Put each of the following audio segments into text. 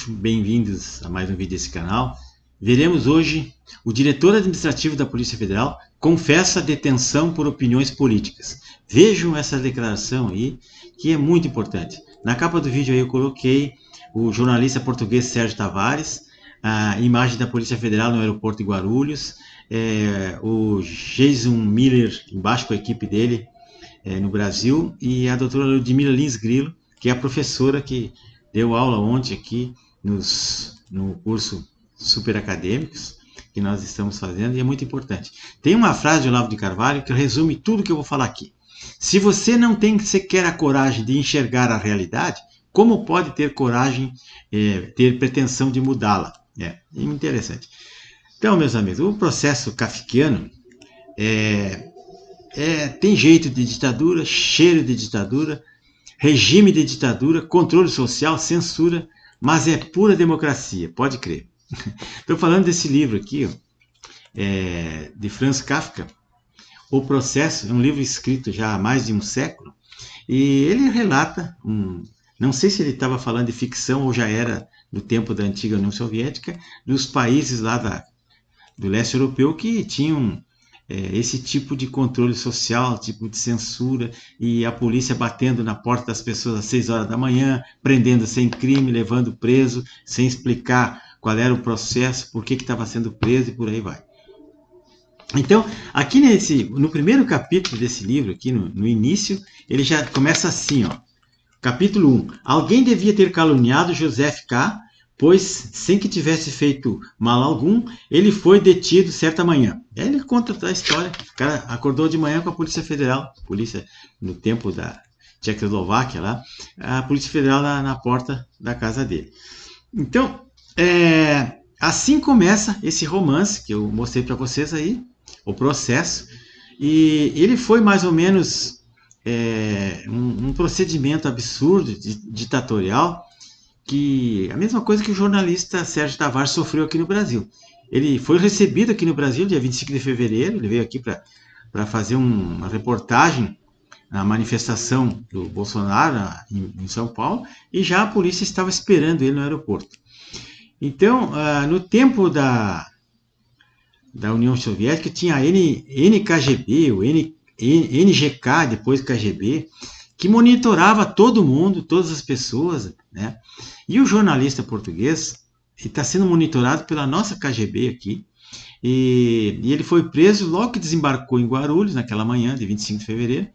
bem-vindos a mais um vídeo desse canal. Veremos hoje o diretor administrativo da Polícia Federal confessa detenção por opiniões políticas. Vejam essa declaração aí, que é muito importante. Na capa do vídeo aí eu coloquei o jornalista português Sérgio Tavares, a imagem da Polícia Federal no aeroporto de Guarulhos, o Jason Miller embaixo com a equipe dele no Brasil, e a doutora Ludmila Lins Grilo, que é a professora que deu aula ontem aqui no curso Super Acadêmicos que nós estamos fazendo, e é muito importante. Tem uma frase de Olavo de Carvalho que resume tudo que eu vou falar aqui. Se você não tem sequer a coragem de enxergar a realidade, como pode ter coragem, ter pretensão de mudá-la? É interessante. Então, meus amigos, o processo kafkiano tem jeito de ditadura, cheiro de ditadura, regime de ditadura, controle social, censura, mas é pura democracia, pode crer. Estou falando desse livro aqui, de Franz Kafka, O Processo. É um livro escrito já há mais de um século, e ele relata, não sei se ele estava falando de ficção ou já era do tempo da antiga União Soviética, dos países lá do leste europeu que tinham esse tipo de controle social, tipo de censura, e a polícia batendo na porta das pessoas às 6 horas da manhã, prendendo sem crime, levando preso, sem explicar qual era o processo, por que estava sendo preso e por aí vai. Então, aqui no primeiro capítulo desse livro, aqui no início, ele já começa assim, ó. Capítulo 1. Alguém devia ter caluniado Joseph K., pois, sem que tivesse feito mal algum, ele foi detido certa manhã. Aí ele conta a história. O cara acordou de manhã com a Polícia Federal, no tempo da Tchecoslováquia lá, a Polícia Federal na porta da casa dele. Então, assim começa esse romance que eu mostrei para vocês aí, O Processo, e ele foi mais ou menos um procedimento absurdo, ditatorial, que a mesma coisa que o jornalista Sérgio Tavares sofreu aqui no Brasil. Ele foi recebido aqui no Brasil dia 25 de fevereiro, ele veio aqui para fazer uma reportagem na manifestação do Bolsonaro em São Paulo, e já a polícia estava esperando ele no aeroporto. Então, no tempo da União Soviética, tinha a NKGB, o NGK, depois KGB, que monitorava todo mundo, todas as pessoas, né? E o jornalista português está sendo monitorado pela nossa KGB aqui, e ele foi preso logo que desembarcou em Guarulhos, naquela manhã de 25 de fevereiro,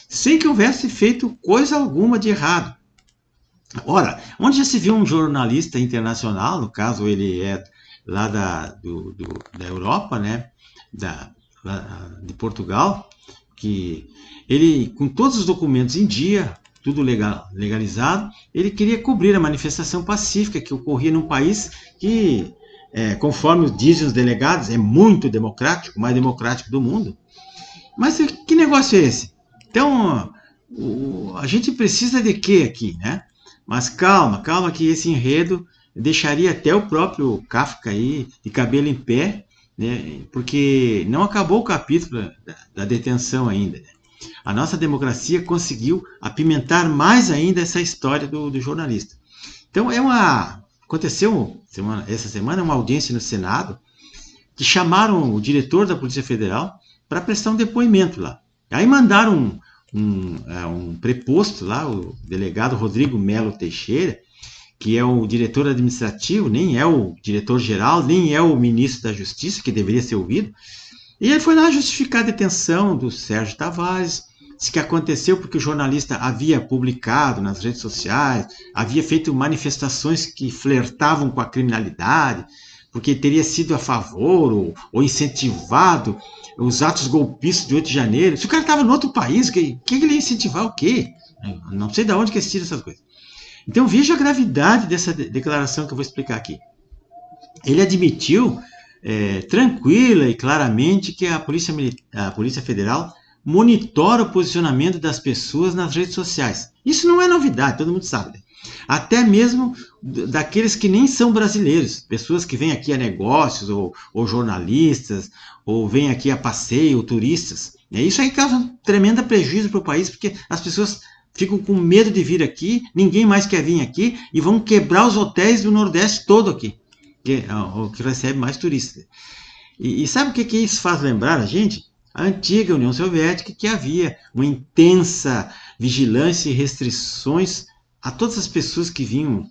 sem que houvesse feito coisa alguma de errado. Ora, onde já se viu um jornalista internacional, no caso ele é lá da Europa, né? De Portugal, que ele, com todos os documentos em dia, tudo legalizado, ele queria cobrir a manifestação pacífica que ocorria num país que, conforme dizem os delegados, é muito democrático, o mais democrático do mundo. Mas que negócio é esse? Então, a gente precisa de quê aqui, né? Mas calma, que esse enredo deixaria até o próprio Kafka aí de cabelo em pé, né? Porque não acabou o capítulo da detenção ainda, né? A nossa democracia conseguiu apimentar mais ainda essa história do jornalista. Então, aconteceu essa semana uma audiência no Senado, que chamaram o diretor da Polícia Federal para prestar um depoimento lá. Aí mandaram um preposto lá, o delegado Rodrigo Melo Teixeira, que é o diretor administrativo, nem é o diretor-geral, nem é o ministro da Justiça, que deveria ser ouvido. E ele foi lá justificar a detenção do Sérgio Tavares, disse que aconteceu porque o jornalista havia publicado nas redes sociais, havia feito manifestações que flertavam com a criminalidade, porque teria sido a favor ou incentivado os atos golpistas de 8 de janeiro. Se o cara estava em outro país, que ele ia incentivar o quê? Não sei de onde que se tira essas coisas. Então veja a gravidade dessa declaração que eu vou explicar aqui. Ele admitiu tranquila e claramente que a Polícia Federal monitora o posicionamento das pessoas nas redes sociais. Isso não é novidade, todo mundo sabe. Até mesmo daqueles que nem são brasileiros, pessoas que vêm aqui a negócios, ou jornalistas, ou vêm aqui a passeio, ou turistas. Isso aí causa um tremendo prejuízo para o país, porque as pessoas ficam com medo de vir aqui, ninguém mais quer vir aqui, e vão quebrar os hotéis do Nordeste todo aqui, que é o que recebe mais turistas. E sabe o que isso faz lembrar a gente? A antiga União Soviética, que havia uma intensa vigilância e restrições a todas as pessoas que vinham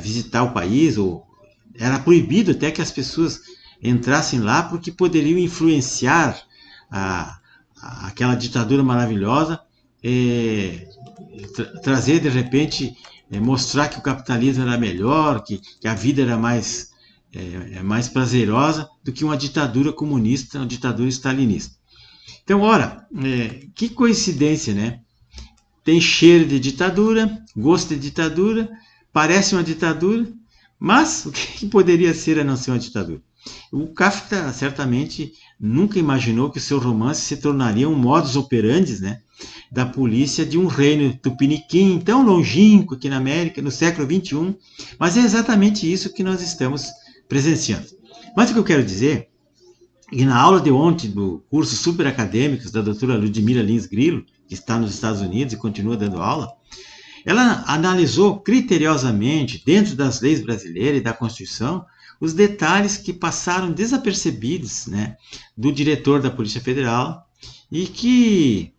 visitar o país, ou era proibido até que as pessoas entrassem lá, porque poderiam influenciar aquela ditadura maravilhosa, trazer de repente, mostrar que o capitalismo era melhor, que a vida era mais prazerosa do que uma ditadura comunista, uma ditadura stalinista. Então, ora, que coincidência, né? Tem cheiro de ditadura, gosto de ditadura, parece uma ditadura, mas o que poderia ser a não ser uma ditadura? O Kafka certamente nunca imaginou que o seu romance se tornaria um modus operandi, né, da polícia de um reino tupiniquim tão longínquo aqui na América, no século XXI, mas é exatamente isso que nós estamos presenciando. Mas o que eu quero dizer é que na aula de ontem do curso Super Acadêmicos da doutora Ludmila Lins Grillo, que está nos Estados Unidos e continua dando aula, ela analisou criteriosamente, dentro das leis brasileiras e da Constituição, os detalhes que passaram desapercebidos, né, do diretor da Polícia Federal, e que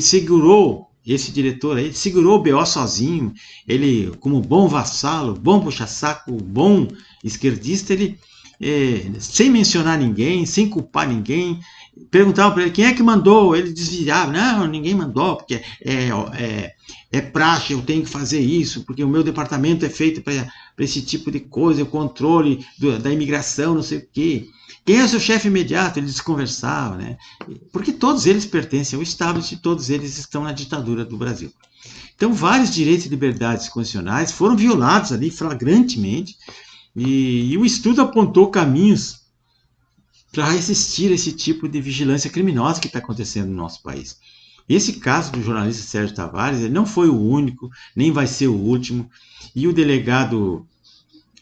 segurou, esse diretor aí, segurou o BO sozinho. Ele, como bom vassalo, bom puxa-saco, bom esquerdista, ele, sem mencionar ninguém, sem culpar ninguém, perguntavam para ele quem é que mandou, ele desviava, não, ninguém mandou, porque é praxe, eu tenho que fazer isso, porque o meu departamento é feito para esse tipo de coisa, o controle da imigração, não sei o quê. Quem é o seu chefe imediato? Eles conversavam, né? Porque todos eles pertencem ao establishment, todos eles estão na ditadura do Brasil. Então, vários direitos e liberdades constitucionais foram violados ali flagrantemente, e o estudo apontou caminhos para resistir a esse tipo de vigilância criminosa que está acontecendo no nosso país. Esse caso do jornalista Sérgio Tavares, ele não foi o único, nem vai ser o último, e o delegado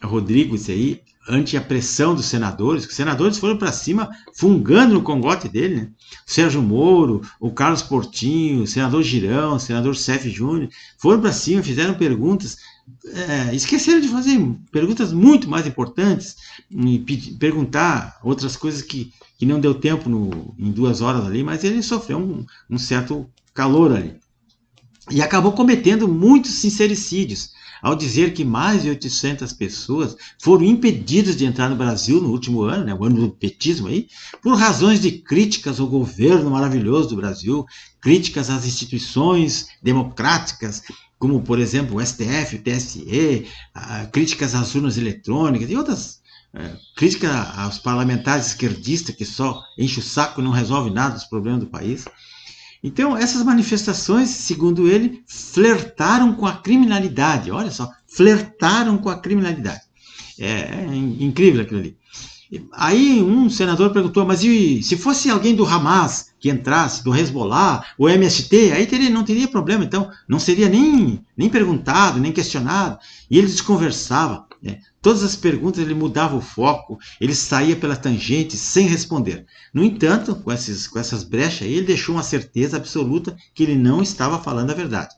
Rodrigo, aí, ante a pressão dos senadores, que os senadores foram para cima, fungando no cangote dele, né? O Sérgio Moro, o Carlos Portinho, o senador Girão, o senador Cef Júnior, foram para cima, fizeram perguntas, esqueceram de fazer perguntas muito mais importantes, e perguntar outras coisas que não deu tempo em 2 horas ali, mas ele sofreu um certo calor ali. E acabou cometendo muitos sincericídios, ao dizer que mais de 800 pessoas foram impedidas de entrar no Brasil no último ano, né, o ano do petismo aí, por razões de críticas ao governo maravilhoso do Brasil, críticas às instituições democráticas, como, por exemplo, o STF, o TSE, críticas às urnas eletrônicas e outras críticas aos parlamentares esquerdistas que só enchem o saco e não resolvem nada dos problemas do país. Então, essas manifestações, segundo ele, flertaram com a criminalidade. Olha só, flertaram com a criminalidade. É incrível aquilo ali. Aí um senador perguntou, mas e se fosse alguém do Hamas que entrasse, do Hezbollah, o MST, aí não teria problema, então não seria nem perguntado, nem questionado. E ele desconversava. Todas as perguntas ele mudava o foco, ele saía pela tangente sem responder. No entanto, com essas brechas aí, ele deixou uma certeza absoluta que ele não estava falando a verdade.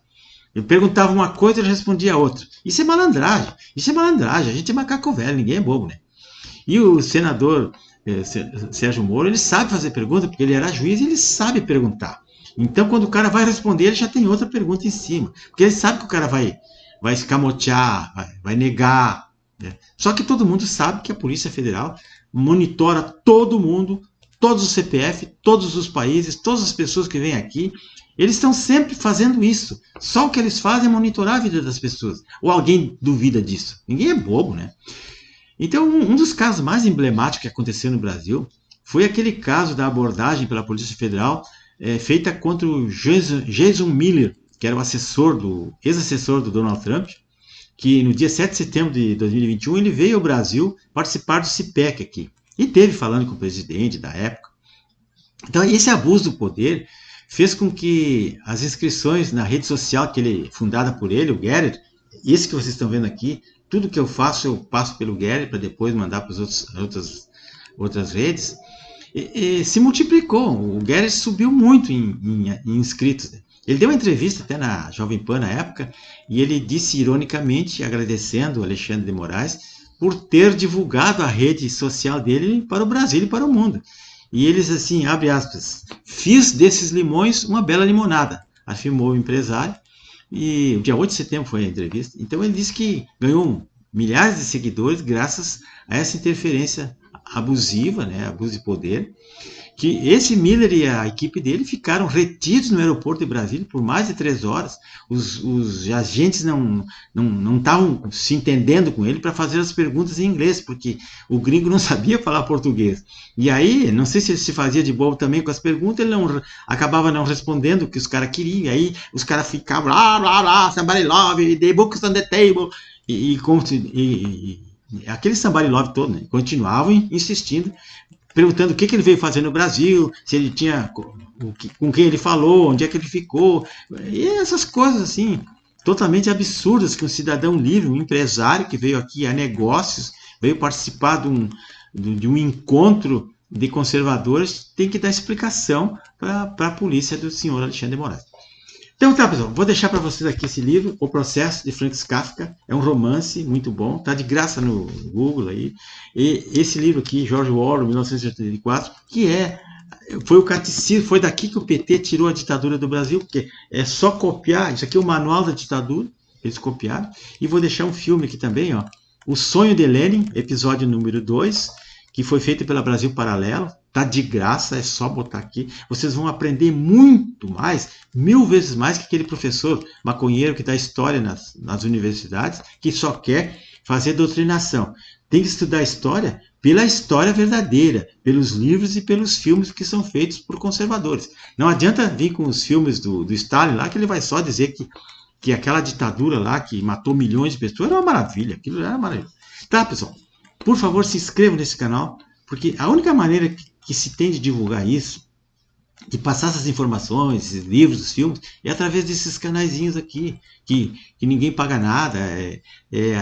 Ele perguntava uma coisa e ele respondia outra. Isso é malandragem, a gente é macaco velho, ninguém é bobo, né? E o senador Sérgio Moro, ele sabe fazer pergunta, porque ele era juiz e ele sabe perguntar. Então, quando o cara vai responder, ele já tem outra pergunta em cima, porque ele sabe que o cara vai escamotear, vai negar. Só que todo mundo sabe que a Polícia Federal monitora todo mundo, todos os CPF, todos os países, todas as pessoas que vêm aqui. Eles estão sempre fazendo isso. Só o que eles fazem é monitorar a vida das pessoas. Ou alguém duvida disso? Ninguém é bobo, né? Então, um dos casos mais emblemáticos que aconteceu no Brasil foi aquele caso da abordagem pela Polícia Federal feita contra o Jason Miller, que era o ex-assessor do Donald Trump, que no dia 7 de setembro de 2021 ele veio ao Brasil participar do CIPEC aqui, e teve falando com o presidente da época. Então, esse abuso do poder fez com que as inscrições na rede social fundada por ele, o Getter, esse que vocês estão vendo aqui, tudo que eu faço pelo Getter para depois mandar para as outras redes, se multiplicou. O Getter subiu muito em inscritos, né? Ele deu uma entrevista até na Jovem Pan na época, e ele disse ironicamente, agradecendo o Alexandre de Moraes por ter divulgado a rede social dele para o Brasil e para o mundo. E eles assim, abre aspas, fiz desses limões uma bela limonada, afirmou o empresário. E o dia 8 de setembro foi a entrevista. Então ele disse que ganhou milhares de seguidores graças a essa interferência abusiva, né, abuso de poder, que esse Miller e a equipe dele ficaram retidos no aeroporto de Brasília por mais de 3 horas. Os agentes não estavam se entendendo com ele para fazer as perguntas em inglês, porque o gringo não sabia falar português. E aí, não sei se ele se fazia de bobo também com as perguntas, ele acabava não respondendo o que os caras queriam. E aí os caras ficavam, blá, blá, blá, somebody love, the books on the table, aquele somebody love todo, né? Continuavam insistindo, perguntando o que ele veio fazer no Brasil, se ele tinha, com quem ele falou, onde é que ele ficou, e essas coisas assim, totalmente absurdas que um cidadão livre, um empresário que veio aqui a negócios, veio participar de um encontro de conservadores, tem que dar explicação para a polícia do senhor Alexandre de Moraes. Então tá, pessoal, vou deixar para vocês aqui esse livro, O Processo, de Franz Kafka. É um romance muito bom, tá de graça no Google aí. E esse livro aqui, George Orwell, 1984, foi o catecismo, foi daqui que o PT tirou a ditadura do Brasil, porque é só copiar, isso aqui é o manual da ditadura, eles copiaram. E vou deixar um filme aqui também, ó, O Sonho de Lenin, episódio número 2, que foi feito pela Brasil Paralelo. Tá de graça, é só botar aqui. Vocês vão aprender muito mais, 1000 vezes mais que aquele professor maconheiro que dá história nas universidades, que só quer fazer doutrinação. Tem que estudar história pela história verdadeira, pelos livros e pelos filmes que são feitos por conservadores. Não adianta vir com os filmes do Stalin lá, que ele vai só dizer que aquela ditadura lá, que matou milhões de pessoas, era uma maravilha. Aquilo era maravilha. Tá, pessoal? Por favor, se inscrevam nesse canal, porque a única maneira que se tem de divulgar isso, de passar essas informações, esses livros, os filmes, é através desses canaizinhos aqui, que ninguém paga nada,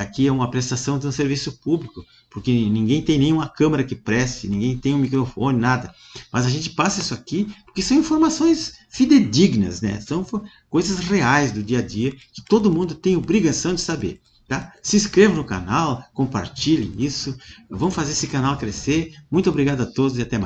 aqui é uma prestação de um serviço público, porque ninguém tem nenhuma câmera que preste, ninguém tem um microfone, nada. Mas a gente passa isso aqui porque são informações fidedignas, né? São coisas reais do dia a dia, que todo mundo tem obrigação de saber. Tá? Se inscrevam no canal, compartilhem isso, vamos fazer esse canal crescer. Muito obrigado a todos e até mais.